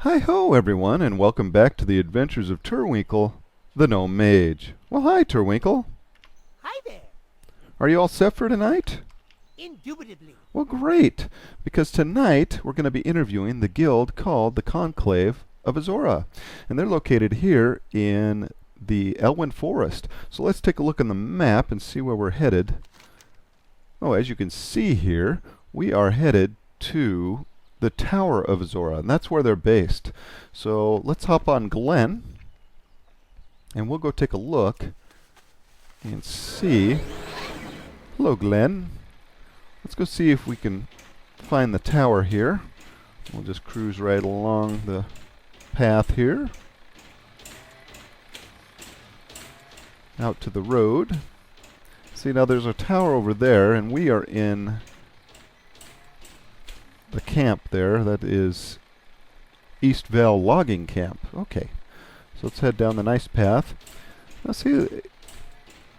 Hi-ho, everyone, and welcome back to the adventures of Turwinkle, the gnome mage. Well, hi, Turwinkle. Hi there. Are you all set for tonight? Indubitably. Well, great, because tonight we're going to be interviewing the guild called the Conclave of Azora, and they're located here in the Elwyn Forest. So let's take a look on the map and see where we're headed. Oh, as you can see here, we are headed to the Tower of Azora, and that's where they're based. So let's hop on Glen, and we'll go take a look and see. Hello, Glen. Let's go see if we can find the tower here. We'll just cruise right along the path here, out to the road. See, now there's a tower over there, and we are in the camp there. That is East Vale Logging Camp. Okay, so let's head down the nice path. Now see,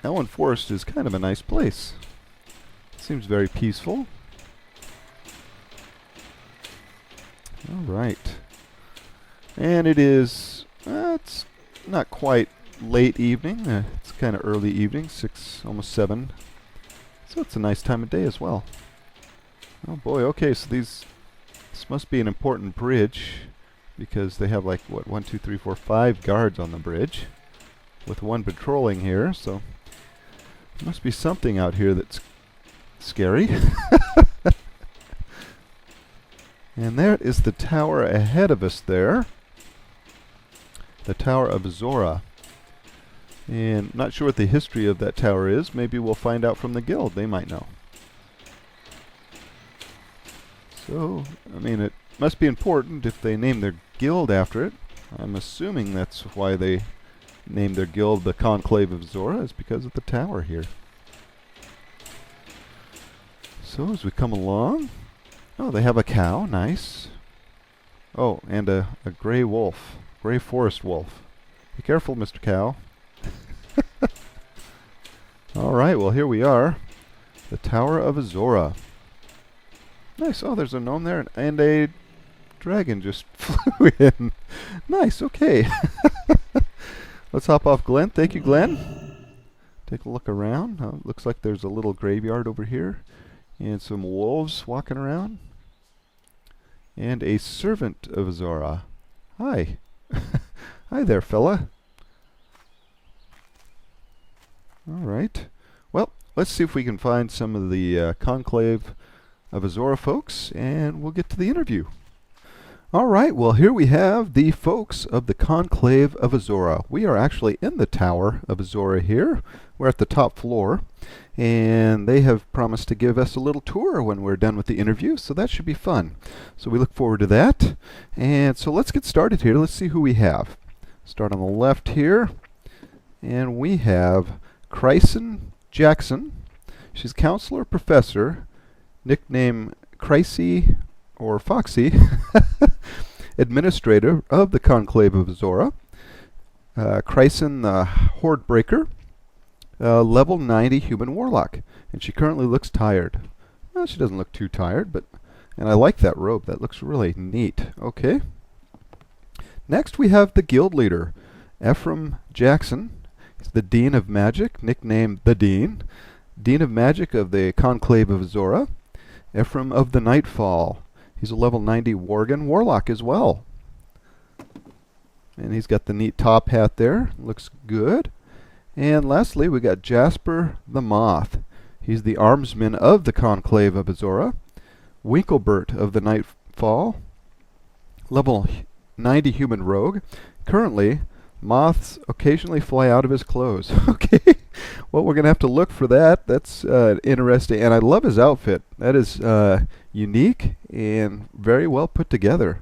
Elwyn Forest is kind of a nice place. Seems very peaceful. Alright. And it is, it's not quite late evening. It's kind of early evening, 6, almost 7. So it's a nice time of day as well. Oh boy, okay, so this must be an important bridge, because they have like, what, 1, 2, 3, 4, 5 guards on the bridge, with one patrolling here, so there must be something out here that's scary. And there is the tower ahead of us there, the Tower of Azora. And not sure what the history of that tower is. Maybe we'll find out from the guild. They might know. So, I mean, it must be important if they name their guild after it. I'm assuming that's why they named their guild the Conclave of Azora, is because of the tower here. So, as we come along, oh, they have a cow, nice. Oh, and a gray wolf, gray forest wolf. Be careful, Mr. Cow. Alright, well, here we are, the Tower of Azora. Nice. Oh, there's a gnome there, and a dragon just flew in. Nice, okay. Let's hop off Glen. Thank you, Glen. Take a look around. Looks like there's a little graveyard over here, and some wolves walking around. And a servant of Azora. Hi. Hi there, fella. Alright. Well, let's see if we can find some of the Conclave of Azora folks, and we'll get to the interview. Alright, well, here we have the folks of the Conclave of Azora. We are actually in the Tower of Azora here. We're at the top floor, and they have promised to give us a little tour when we're done with the interview, so that should be fun. So we look forward to that. And so let's get started here. Let's see who we have. Start on the left here, and we have Chryson Jackson. She's counselor professor, nickname Chrysy or Foxy, administrator of the Conclave of Azora. Chryson the Horde Breaker, level 90 human warlock, and she currently looks tired. Well, she doesn't look too tired, but, and I like that robe. That looks really neat. Okay. Next we have the guild leader, Ephraim Jackson. He's the Dean of Magic, nicknamed the Dean. Dean of Magic of the Conclave of Azora. Ephraim of the Nightfall. He's a level 90 Worgen Warlock as well. And he's got the neat top hat there. Looks good. And lastly, we got Jasper the Moth. He's the Armsman of the Conclave of Azora. Winklebert of the Nightfall. Level 90 Human Rogue. Currently, moths occasionally fly out of his clothes. Okay. Well, we're going to have to look for that. That's interesting. And I love his outfit. That is unique and very well put together.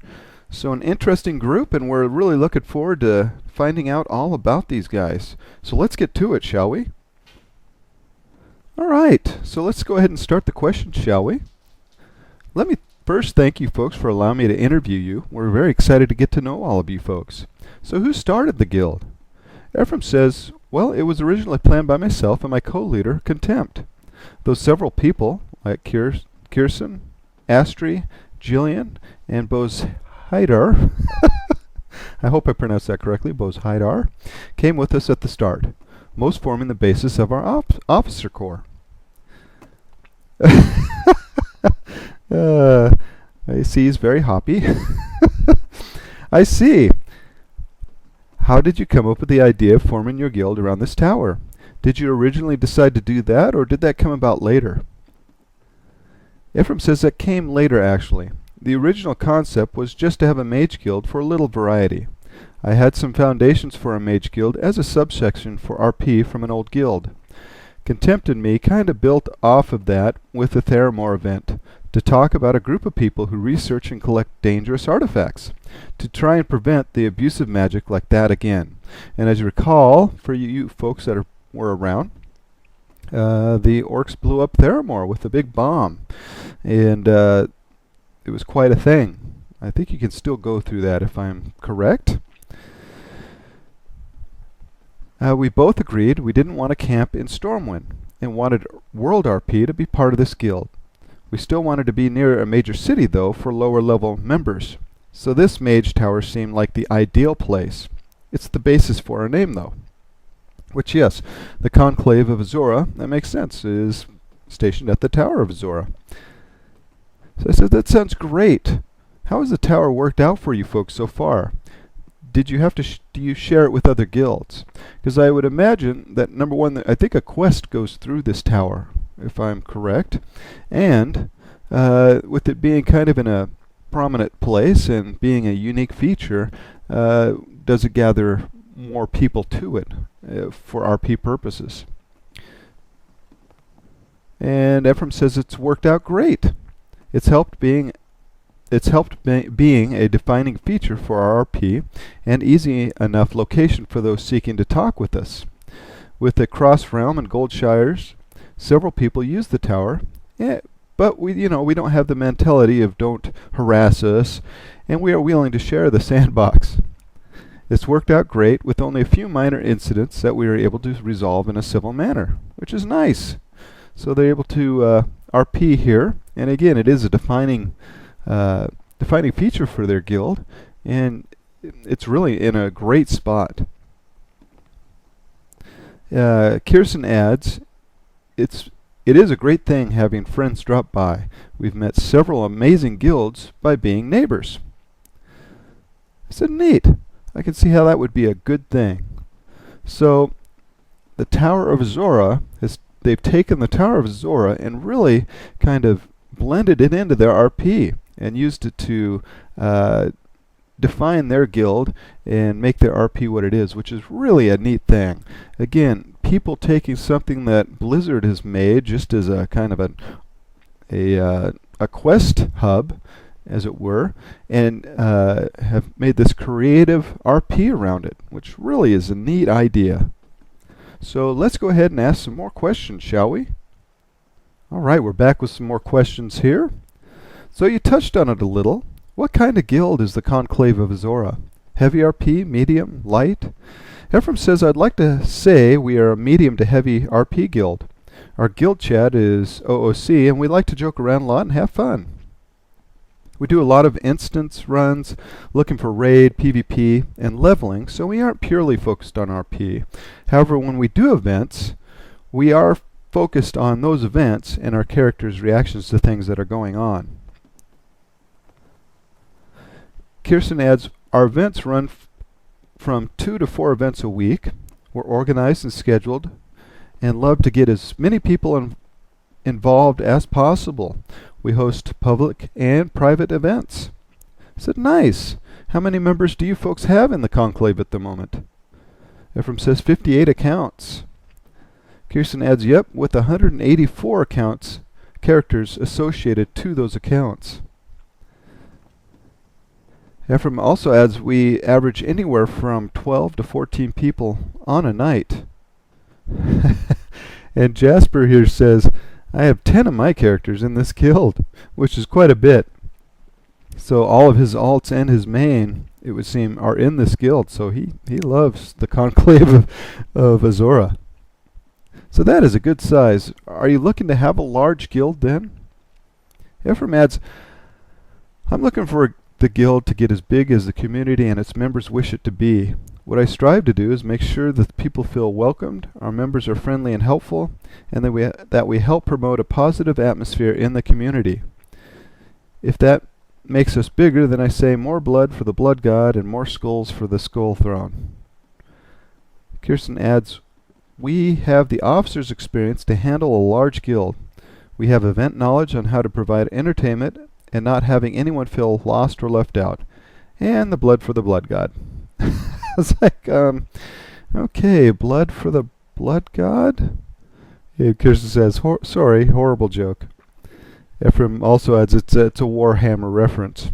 So an interesting group, and we're really looking forward to finding out all about these guys. So let's get to it, shall we? All right. So let's go ahead and start the questions, shall we? Let me first thank you folks for allowing me to interview you. We're very excited to get to know all of you folks. So who started the guild? Ephraim says, well, it was originally planned by myself and my co-leader, Contempt. Though several people, like Kirsten, Astri, Jillian, and Haidar, I hope I pronounced that correctly, Bose Haidar, came with us at the start, most forming the basis of our officer corps. I see he's very hoppy. I see. How did you come up with the idea of forming your guild around this tower? Did you originally decide to do that, or did that come about later? Ephraim says that came later, actually. The original concept was just to have a mage guild for a little variety. I had some foundations for a mage guild as a subsection for RP from an old guild. Contempt and me kind of built off of that with the Theramore event, to talk about a group of people who research and collect dangerous artifacts, to try and prevent the abusive magic like that again. And as you recall, for you folks that were around, the orcs blew up Theramore with a big bomb, and it was quite a thing. I think you can still go through that if I'm correct. We both agreed we didn't want to camp in Stormwind and wanted World RP to be part of this guild. We still wanted to be near a major city, though, for lower level members. So this mage tower seemed like the ideal place. It's the basis for our name, though. Which, yes, the Conclave of Azora, that makes sense, is stationed at the Tower of Azora. So I said, that sounds great. How has the tower worked out for you folks so far? Did you have to do you share it with other guilds? Because I would imagine that, number one, I think a quest goes through this tower, if I'm correct. And with it being kind of in a prominent place and being a unique feature, does it gather more people to it for RP purposes? And Ephraim says it's worked out great. It's helped being a defining feature for our RP and easy enough location for those seeking to talk with us. With the Cross Realm and Goldshires, several people use the tower, but we don't have the mentality of don't harass us, and we are willing to share the sandbox. It's worked out great with only a few minor incidents that we were able to resolve in a civil manner, which is nice. So they're able to RP here, and again, it is a defining feature for their guild, and it's really in a great spot. Kirsten adds, it is a great thing having friends drop by. We've met several amazing guilds by being neighbors. I said, neat. I can see how that would be a good thing. So the Tower of Azora, they've taken the Tower of Azora and really kind of blended it into their RP and used it to define their guild and make their RP what it is, which is really a neat thing. Again, people taking something that Blizzard has made just as a kind of a quest hub, as it were, and have made this creative RP around it, which really is a neat idea. So let's go ahead and ask some more questions, shall we? All right, we're back with some more questions here. So you touched on it a little. What kind of guild is the Conclave of Azora? Heavy RP, medium, light? Ephraim says, I'd like to say we are a medium to heavy RP guild. Our guild chat is OOC, and we like to joke around a lot and have fun. We do a lot of instance runs, looking for raid, PvP, and leveling, so we aren't purely focused on RP. However, when we do events, we are focused on those events and our characters' reactions to things that are going on. Kirsten adds, our events run from 2 to 4 events a week. We're organized and scheduled and love to get as many people involved as possible. We host public and private events. I said, nice. How many members do you folks have in the Conclave at the moment? Ephraim says 58 accounts. Kirsten adds, yep, with 184 characters associated to those accounts. Ephraim also adds, we average anywhere from 12 to 14 people on a night. And Jasper here says, I have 10 of my characters in this guild, which is quite a bit. So all of his alts and his main, it would seem, are in this guild. So he loves the Conclave of Azora. So that is a good size. Are you looking to have a large guild then? Ephraim adds, I'm looking for the guild to get as big as the community and its members wish it to be. What I strive to do is make sure that people feel welcomed, our members are friendly and helpful, and that we help promote a positive atmosphere in the community. If that makes us bigger, then I say more blood for the blood god and more skulls for the skull throne. Kirsten adds, we have the officer's experience to handle a large guild. We have event knowledge on how to provide entertainment and not having anyone feel lost or left out. And the blood for the blood god. It's like, okay, blood for the blood god? Yeah, Kirsten says, sorry, horrible joke. Ephraim also adds, it's a Warhammer reference.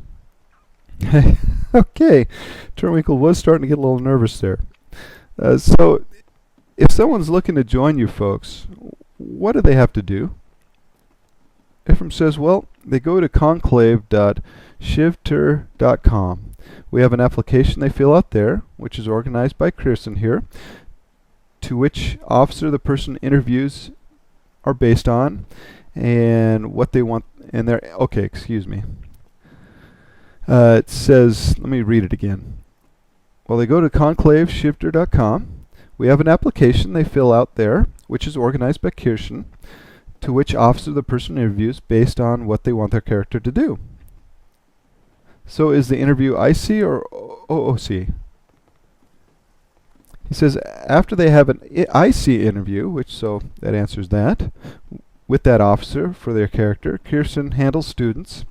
Okay, Turwinkle was starting to get a little nervous there. So, if someone's looking to join you folks, what do they have to do? Ephraim says, well, they go to conclave.shivter.com. We have an application they fill out there, which is organized by Kirsten here, to which officer the person interviews are based on, and what they want, and they're, okay, excuse me. It says, let me read it again. Well, they go to conclaveshifter.com. We have an application they fill out there, which is organized by Kirsten, to which officer the person interviews based on what they want their character to do. So is the interview IC or OOC? He says after they have an IC interview, so that answers that, with that officer for their character, Kirsten handles students,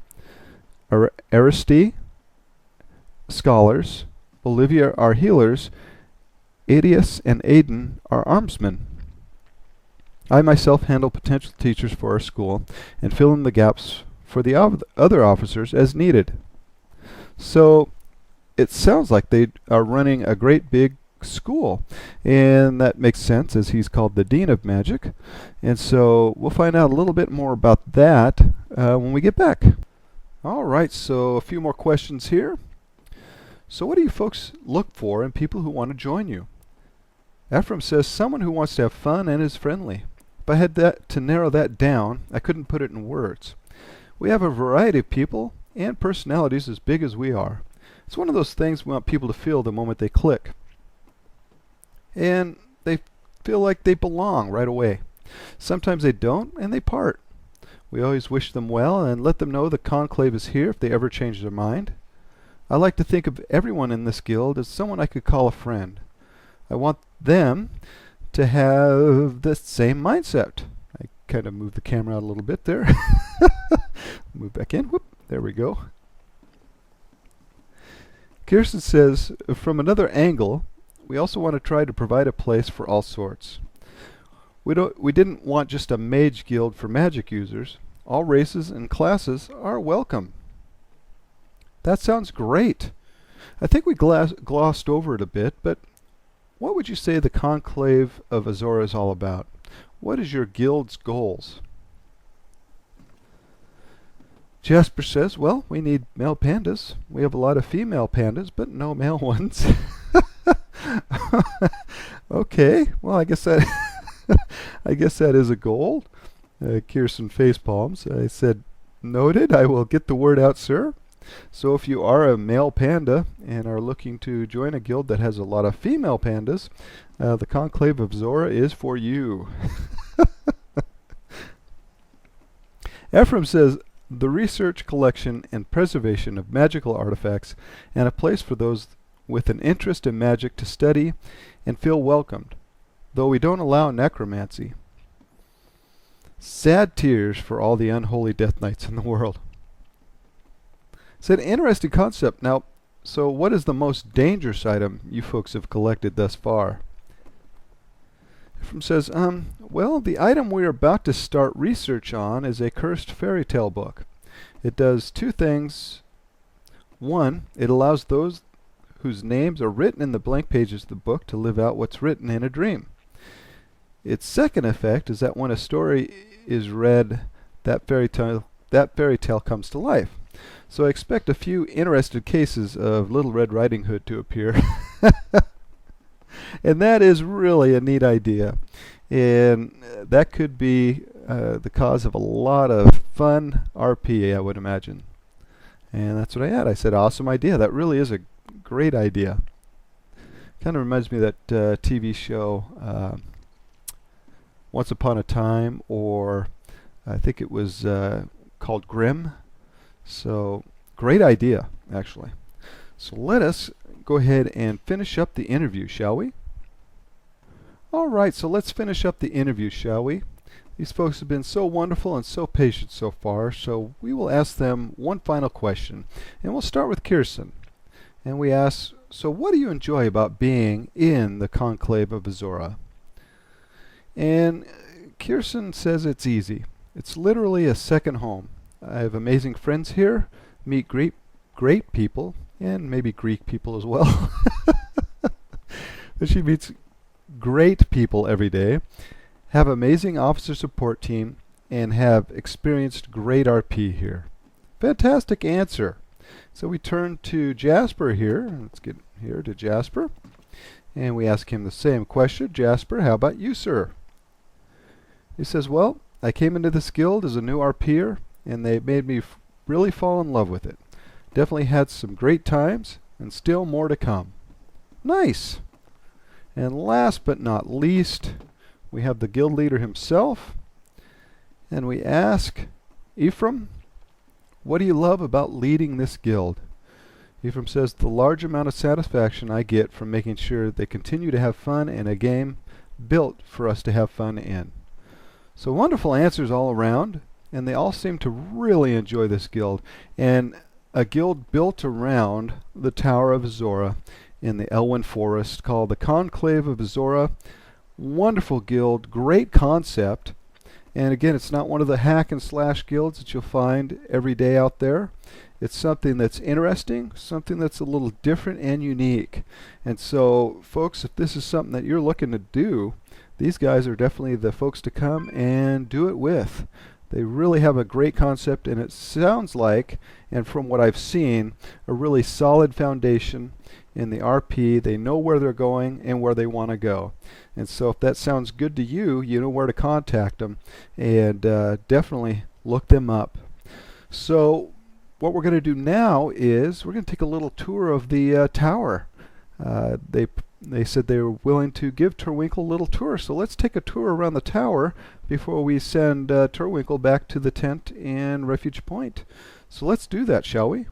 Aristi, scholars, Olivia are healers, Adius and Aiden are armsmen. I myself handle potential teachers for our school and fill in the gaps for the other officers as needed. So it sounds like they are running a great big school, and that makes sense as he's called the Dean of Magic. And so we'll find out a little bit more about that when we get back. Alright, so a few more questions here. So what do you folks look for in people who want to join you? Ephraim says someone who wants to have fun and is friendly. If I had to narrow that down, I couldn't put it in words. We have a variety of people and personalities as big as we are. It's one of those things we want people to feel the moment they click. And they feel like they belong right away. Sometimes they don't, and they part. We always wish them well and let them know the conclave is here if they ever change their mind. I like to think of everyone in this guild as someone I could call a friend. I want them to have the same mindset. I kind of moved the camera out a little bit there. Move back in. Whoop. There we go. Kirsten says, from another angle, we also want to try to provide a place for all sorts. We didn't want just a mage guild for magic users. All races and classes are welcome. That sounds great. I think we glossed over it a bit, but what would you say the Conclave of Azora is all about? What is your guild's goals? Jasper says, well, we need male pandas. We have a lot of female pandas, but no male ones. Okay, well, I guess that I guess that is a goal. Kirsten face palms. I said, noted. I will get the word out, sir. So if you are a male panda and are looking to join a guild that has a lot of female pandas, the Conclave of Azora is for you. Ephraim says, the research, collection, and preservation of magical artifacts and a place for those with an interest in magic to study and feel welcomed, though we don't allow necromancy. Sad tears for all the unholy death knights in the world. It's an interesting concept. Now, so what is the most dangerous item you folks have collected thus far? Ephraim says, well, the item we're about to start research on is a cursed fairy tale book. It does two things. One, it allows those whose names are written in the blank pages of the book to live out what's written in a dream. Its second effect is that when a story is read, that fairy tale comes to life. So I expect a few interesting cases of Little Red Riding Hood to appear. And that is really a neat idea. And that could be the cause of a lot of fun RP, I would imagine. And that's what I had. I said, awesome idea. That really is a great idea. Kind of reminds me of that TV show, Once Upon a Time, or I think it was called Grimm. So, great idea, actually. So let us go ahead and finish up the interview, shall we? All right, so let's finish up the interview, shall we? These folks have been so wonderful and so patient so far, so we will ask them one final question. And we'll start with Kirsten. And we ask, so what do you enjoy about being in the Conclave of Azora? And Kirsten says it's easy. It's literally a second home. I have amazing friends here, meet great people, and maybe Greek people as well. But she meets great people every day, have amazing officer support team, and have experienced great RP here. Fantastic answer. So we turn to Jasper here. Let's get here to Jasper. And we ask him the same question. Jasper, how about you, sir? He says, well, I came into this guild as a new RPer, and they made me really fall in love with it. Definitely had some great times, and still more to come. Nice. And last but not least, we have the guild leader himself, and we ask Ephraim, what do you love about leading this guild? Ephraim says, the large amount of satisfaction I get from making sure they continue to have fun in a game built for us to have fun in. So wonderful answers all around, and they all seem to really enjoy this guild, and a guild built around the Tower of Azora in the Elwyn Forest called the Conclave of Azora. Wonderful guild, great concept, and again, it's not one of the hack and slash guilds that you'll find every day out there. It's something that's interesting, something that's a little different and unique. And so, folks, if this is something that you're looking to do, these guys are definitely the folks to come and do it with. They really have a great concept, and it sounds like, and from what I've seen, a really solid foundation in the RP. They know where they're going and where they want to go. And so if that sounds good to you, you know where to contact them, and definitely look them up. So what we're going to do now is we're going to take a little tour of the tower. They said they were willing to give Turwinkle a little tour, so let's take a tour around the tower before we send Turwinkle back to the tent in Refuge Point. So let's do that, shall we?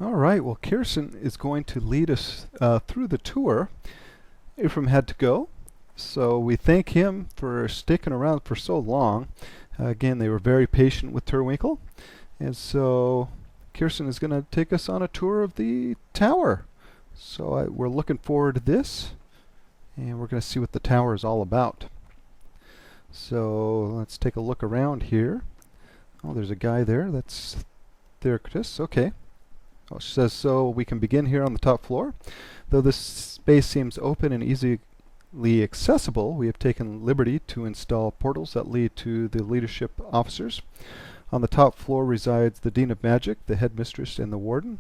All right, well, Kirsten is going to lead us through the tour. Ephraim had to go, so we thank him for sticking around for so long. Again, they were very patient with Turwinkle, and so Kirsten is going to take us on a tour of the tower. So we're looking forward to this, and we're going to see what the tower is all about. So let's take a look around here. Oh, there's a guy there. That's Chris. Okay. Oh, she says, so we can begin here on the top floor. Though this space seems open and easily accessible, we have taken liberty to install portals that lead to the leadership officers. On the top floor resides the Dean of Magic, the headmistress, and the warden.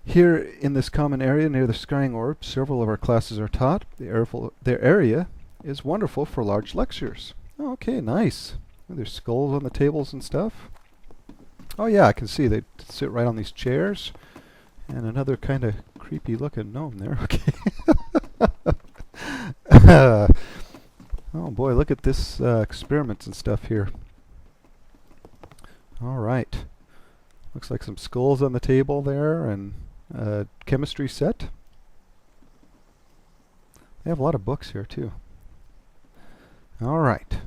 Here in this common area near the scrying orb, several of our classes are taught. Their area is wonderful for large lectures. Oh, okay, nice. There's skulls on the tables and stuff. Oh yeah, I can see they sit right on these chairs. And another kind of creepy looking gnome there. Okay. Oh boy, look at this experiments and stuff here. All right. Looks like some skulls on the table there, and chemistry set. They have a lot of books here too. All right.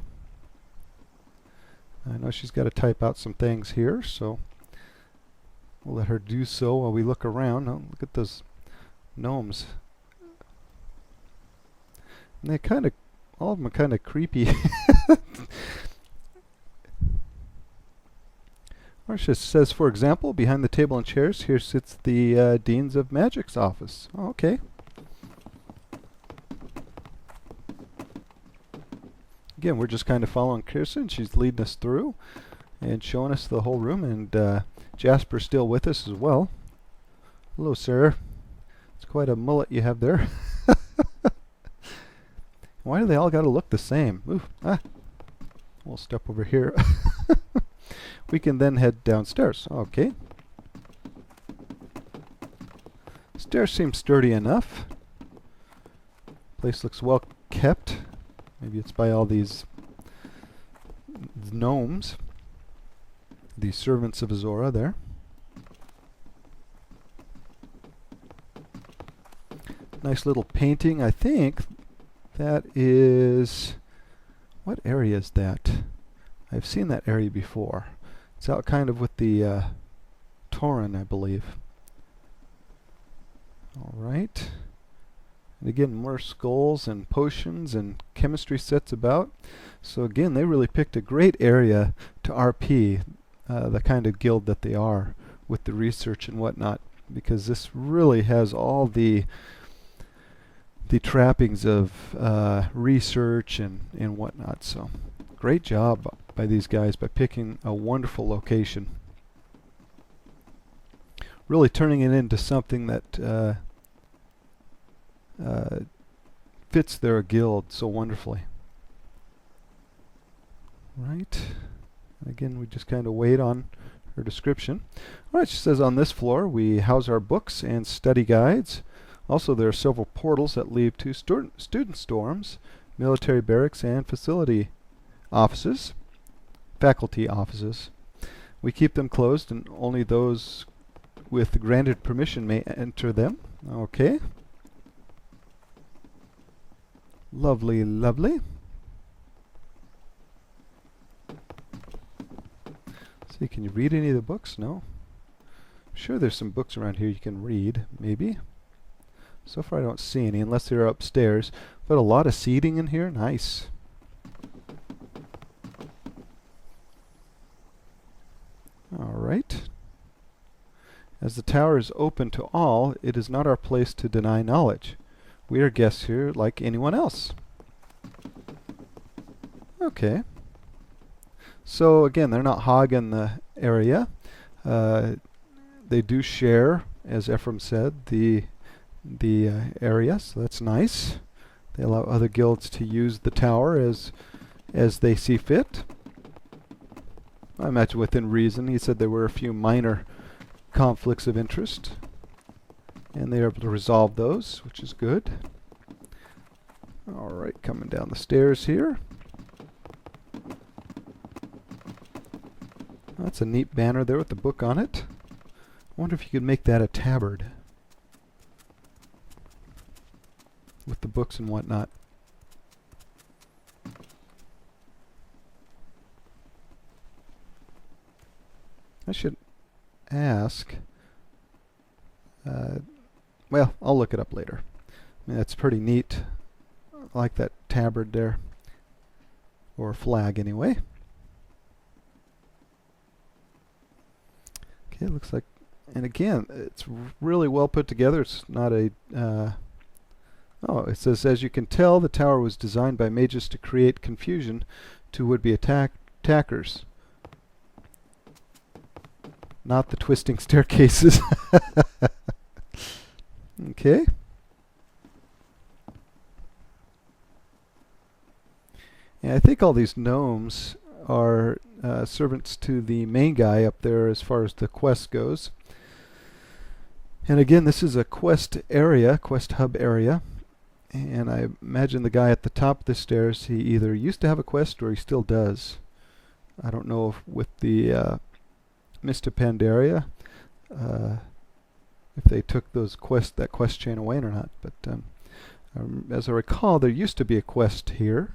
I know she's got to type out some things here, so we'll let her do so while we look around. Oh, look at those gnomes. And they kind of, all of them are kind of creepy. Or it says, for example, behind the table and chairs, here sits the Dean's of Magic's office. Oh, okay. Again, we're just kind of following Kirsten. She's leading us through and showing us the whole room. And Jasper's still with us as well. Hello, sir. It's quite a mullet you have there. Why do they all got to look the same? Ooh, ah. We'll step over here. we can then head downstairs. Okay. Stairs seem sturdy enough. Place looks well kept. Maybe it's by all these gnomes. The servants of Azora there. Nice little painting. I think that is... What area is that? I've seen that area before. It's out kind of with the Tauren, I believe. Alright. And again, more skulls and potions and chemistry sets about. So again, they really picked a great area to RP, the kind of guild that they are, with the research and whatnot, because this really has all the trappings of research and whatnot. So great job by these guys by picking a wonderful location. Really turning it into something that fits their guild so wonderfully. Right. Again, we just kind of wait on her description. Alright, she says on this floor we house our books and study guides. Also, there are several portals that lead to student dorms, military barracks, and faculty offices. We keep them closed, and only those with granted permission may enter them. Okay. Lovely, lovely. See, can you read any of the books? No. I'm sure there's some books around here you can read, maybe. So far I don't see any, unless they're upstairs. But a lot of seating in here. Nice. Alright. As the tower is open to all, it is not our place to deny knowledge. We are guests here like anyone else. Okay. So again, they're not hogging the area. They do share, as Ephraim said, the area, so that's nice. They allow other guilds to use the tower as they see fit. I imagine within reason. He said there were a few minor conflicts of interest, and they are able to resolve those, which is good. Alright, coming down the stairs here. That's a neat banner there with the book on it. I wonder if you could make that a tabard with the books and whatnot. I should ask. Well, I'll look it up later. I mean, that's pretty neat. I like that tabard there, or flag anyway. Okay, it looks like, and again, it's really well put together. It's not a oh, it says, as you can tell, the tower was designed by mages to create confusion to would-be attackers. Not the twisting staircases. Okay. And I think all these gnomes are servants to the main guy up there as far as the quest goes. And again, this is a quest area, quest hub area. And I imagine the guy at the top of the stairs, he either used to have a quest or he still does. I don't know if with the Mr. Pandaria, if they took those that quest chain away or not. But as I recall, there used to be a quest here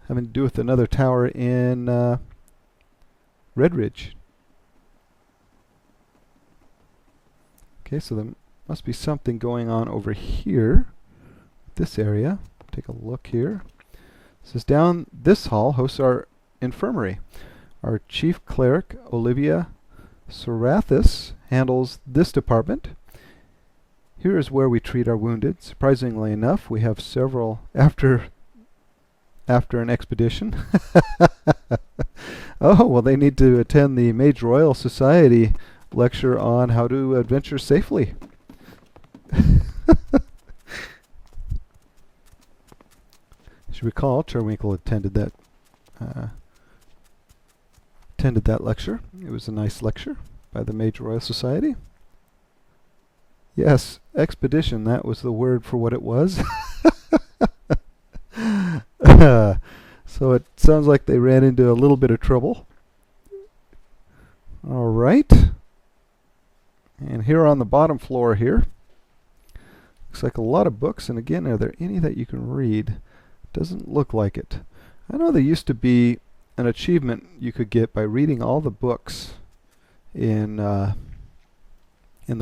having to do with another tower in Red Ridge. Okay, so there must be something going on over here, this area. Take a look here. It says down this hall hosts our infirmary. Our chief cleric, Olivia Sorathis, handles this department. Here is where we treat our wounded. Surprisingly enough, we have several after an expedition. Oh, well, they need to attend the Mage Royal Society lecture on how to adventure safely. Should recall, Turwinkle attended that attended that lecture. It was a nice lecture by the Mage Royal Society. Yes, expedition, that was the word for what it was. So it sounds like they ran into a little bit of trouble. All right. And here on the bottom floor here, looks like a lot of books. And again, are there any that you can read? Doesn't look like it. I know there used to be an achievement you could get by reading all the books in the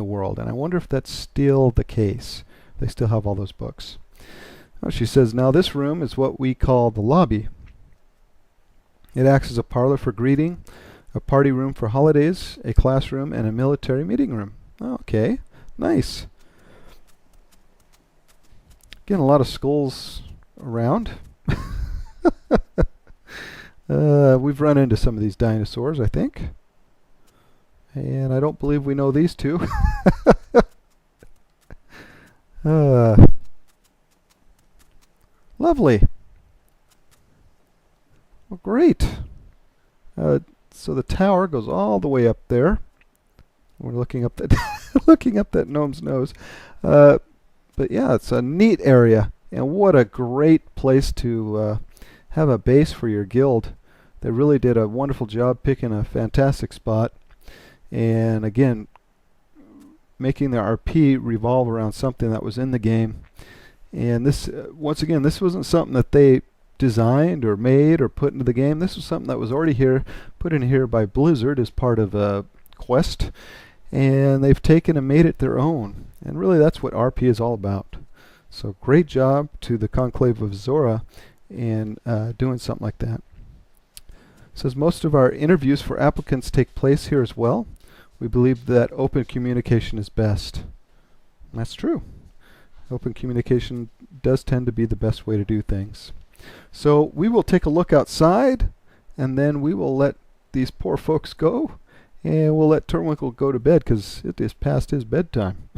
world, and I wonder if that's still the case. They still have all those books. Oh, she says, now this room is what we call the lobby. It acts as a parlor for greeting, a party room for holidays, a classroom, and a military meeting room. Okay, nice. Again, a lot of skulls around. We've run into some of these dinosaurs, I think. And I don't believe we know these two. Lovely. Well, great. So the tower goes all the way up there. We're looking up that looking up that gnome's nose. But yeah, it's a neat area, and what a great place to have a base for your guild. They really did a wonderful job picking a fantastic spot, and again, making the RP revolve around something that was in the game. And this, once again, this wasn't something that they designed or made or put into the game. This was something that was already here, put in here by Blizzard as part of a quest, and they've taken and made it their own. And really, that's what RP is all about. So great job to the Conclave of Azora in doing something like that. It says most of our interviews for applicants take place here as well. We believe that open communication is best. And that's true. Open communication does tend to be the best way to do things. So we will take a look outside, and then we will let these poor folks go, and we'll let Turwinkle go to bed because it is past his bedtime.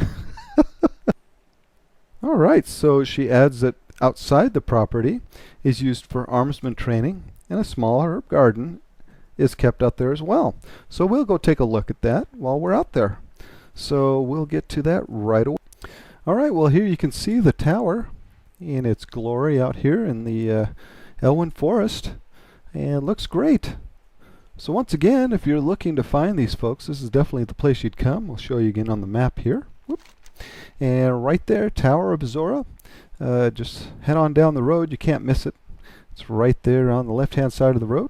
All right, so she adds that outside the property is used for armsman training, and a small herb garden is kept out there as well. So we'll go take a look at that while we're out there. So we'll get to that right away. All right, well, here you can see the tower in its glory out here in the Elwyn Forest, and looks great. So once again, if you're looking to find these folks, this is definitely the place you'd come. We'll show you again on the map here. Whoop. And right there, Tower of Azora. Just head on down the road. You can't miss it. It's right there on the left-hand side of the road.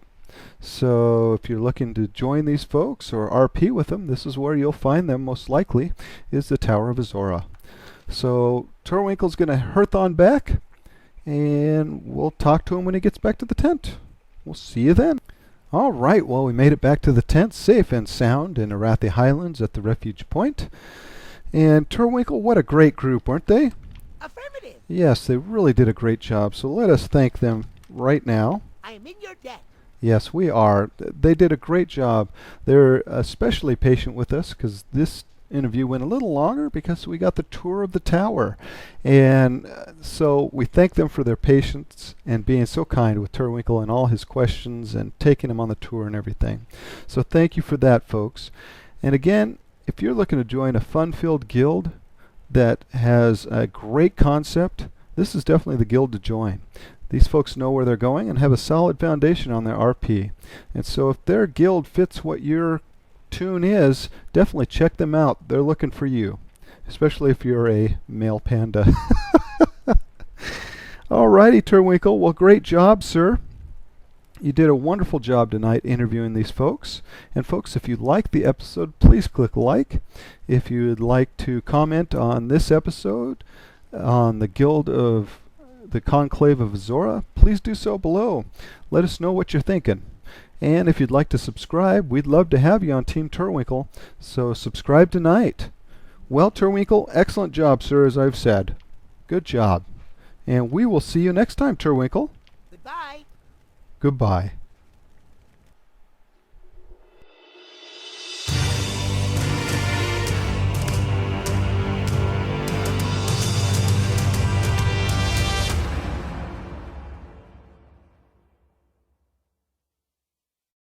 So if you're looking to join these folks or RP with them, this is where you'll find them most likely, is the Tower of Azora. So Turwinkle's going to hearth on back, and we'll talk to him when he gets back to the tent. We'll see you then. All right, well, we made it back to the tent safe and sound in Arathi Highlands at the refuge point. And Turwinkle, what a great group, weren't they? Affirmative. Yes, they really did a great job. So let us thank them right now. I am in your debt. Yes, we are. They did a great job. They're especially patient with us because this interview went a little longer because we got the tour of the tower. And so we thank them for their patience and being so kind with Turwinkle and all his questions and taking him on the tour and everything. So thank you for that, folks. And again, if you're looking to join a fun-filled guild that has a great concept, this is definitely the guild to join. These folks know where they're going and have a solid foundation on their RP. And so if their guild fits what your tune is, definitely check them out. They're looking for you, especially if you're a male panda. Alrighty, Turwinkle. Well, great job, sir. You did a wonderful job tonight interviewing these folks. And folks, if you liked the episode, please click like. If you'd like to comment on this episode, on the Guild of the Conclave of Azora, please do so below. Let us know what you're thinking. And if you'd like to subscribe, we'd love to have you on Team Turwinkle, so subscribe tonight. Well, Turwinkle, excellent job, sir, as I've said. Good job. And we will see you next time, Turwinkle. Goodbye. Goodbye.